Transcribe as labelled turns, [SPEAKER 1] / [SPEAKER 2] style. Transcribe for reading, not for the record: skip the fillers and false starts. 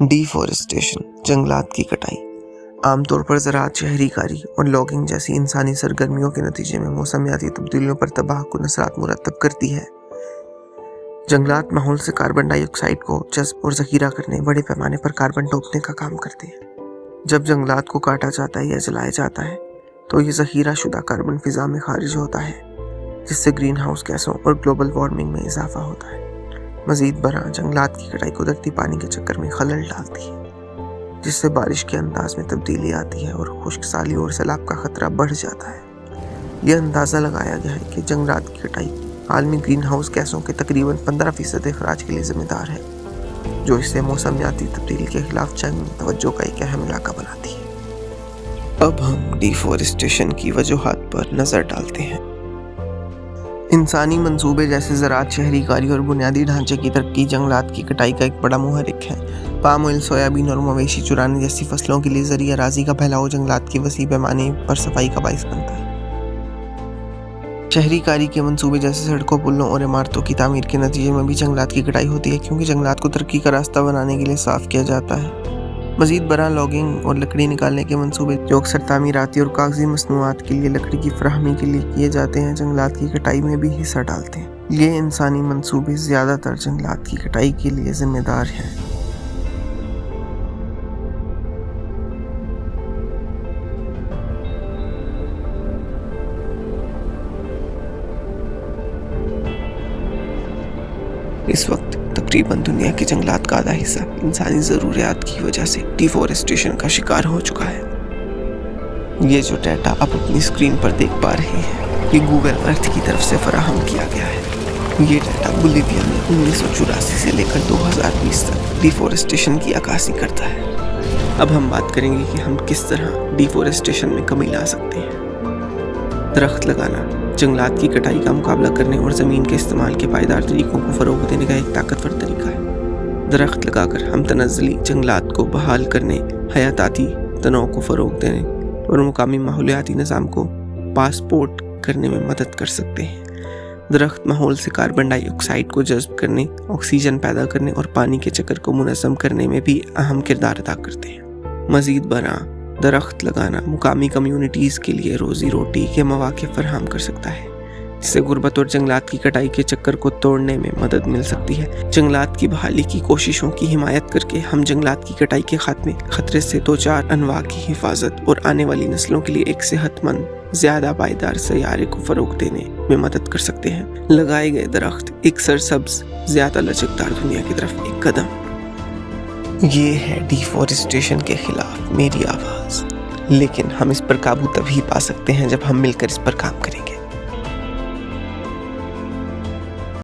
[SPEAKER 1] Deforestation, जंगलात की कटाई, आमतौर पर ज़राअत, शहरीकारी और लॉगिंग जैसी इंसानी सरगर्मियों के नतीजे में मौसमियाती तब्दीलियों पर तबाहकुन असरात मुरतब करती है। जंगलात माहौल से कार्बन डाइऑक्साइड को जज़्ब और ज़ख़ीरा करने, बड़े पैमाने पर कार्बन टोपने का काम करते हैं। जब जंगलात को काटा जाता है या जलाया जाता है तो ये ज़ख़ीरा शुदा कार्बन फ़िज़ा में खारिज होता है, जिससे ग्रीन हाउस गैसों और ग्लोबल वार्मिंग में इजाफा होता है। मज़ीद बरआं जंगलात की कटाई कुदरती पानी के चक्कर में खलल डालती है, जिससे बारिश के अंदाज में तब्दीली आती है और खुश्क साली और सैलाब का ख़तरा बढ़ जाता है। यह अंदाज़ा लगाया गया है कि जंगलात की कटाई आलमी ग्रीन हाउस गैसों के तकरीबन 15% अखराज के लिए ज़िम्मेदार है, जो इसे मौसमियाती तब्दीली के खिलाफ जंग में तवज्जो का एक अहम इलाका बनाती है। अब हम डिफॉरेस्टेशन की वजूहात पर नज़र डालते हैं। इंसानी मंसूबे जैसे ज़राअत, शहरीकारी और बुनियादी ढांचे की तरक्की जंगलात की कटाई का एक बड़ा मुहर्रिक है। पाम ऑयल, सोयाबीन और मवेशी चुराने जैसी फसलों के लिए ज़रिया राजी का फैलाव जंगलात की वसी पैमाने पर सफाई का बाइस बनता है। शहरीकारी के मंसूबे जैसे सड़कों, पुलों और इमारतों की तामीर के नतीजे में भी जंगलात की कटाई होती है, क्योंकि जंगलात को तरक्की का रास्ता बनाने के लिए साफ़ किया जाता है। मज़ीद बरआं लॉगिंग और लकड़ी निकालने के मंसूबे, जो अक्सर तामीराती और कागजी मसनूआत के लिए लकड़ी की फराहमी के लिए किए जाते हैं, जंगलात की कटाई में भी हिस्सा डालते हैं। ये इंसानी मंसूबे ज़्यादातर जंगलात की कटाई के लिए ज़िम्मेदार हैं। इस वक्त तकरीबन दुनिया के जंगलात का आधा हिस्सा इंसानी ज़रूरियात की वजह से डिफॉरेस्टेशन का शिकार हो चुका है। ये जो डाटा आप अपनी स्क्रीन पर देख पा रहे हैं, ये गूगल अर्थ की तरफ से फराहम किया गया है। ये डाटा बोलिविया में 1984 से लेकर 2020 तक डिफॉरेस्टेशन की अक्कासी करता है। अब हम बात करेंगे कि हम किस तरह डिफॉरेस्टेशन में कमी ला सकते हैं। दरख्त लगाना जंगलात की कटाई का मुकाबला करने और ज़मीन के इस्तेमाल के पायदार तरीक़ों को फ़रोग़ देने का एक ताकतवर तरीका है। दरख्त लगाकर हम तनज़्ज़ुली जंगलात को बहाल करने, हयाताती तनों को फ़रोग़ देने और मुकामी माहौलियाती निज़ाम को पासपोर्ट करने में मदद कर सकते हैं। दरख्त माहौल से कार्बन डाइऑक्साइड को जज़्ब करने, ऑक्सीजन पैदा करने और पानी के चक्कर को मुनज़्ज़म करने में भी अहम किरदार अदा करते हैं। मज़ीद बरआं दरख्त लगाना मुकामी कम्युनिटीज़ के लिए रोज़ी रोटी के मौक़े फराहम कर सकता है, जिससे गुर्बत और जंगलात की कटाई के चक्कर को तोड़ने में मदद मिल सकती है। जंगलात की बहाली की कोशिशों की हिमायत करके हम जंगलात की कटाई के खात्मे, खतरे से 2-4 अनवा की हिफाजत और आने वाली नस्लों के लिए एक सेहतमंद, ज़्यादा पायदार सैयारे को फ़रोग़ देने में मदद कर सकते हैं। लगाए गए दरख्त एक सरसब्ज़, ज़्यादा लचकदार दुनिया की तरफ एक कदम। ये है डिफॉरेस्टेशन के खिलाफ मेरी आवाज़, लेकिन हम इस पर काबू तभी पा सकते हैं जब हम मिलकर इस पर काम करेंगे।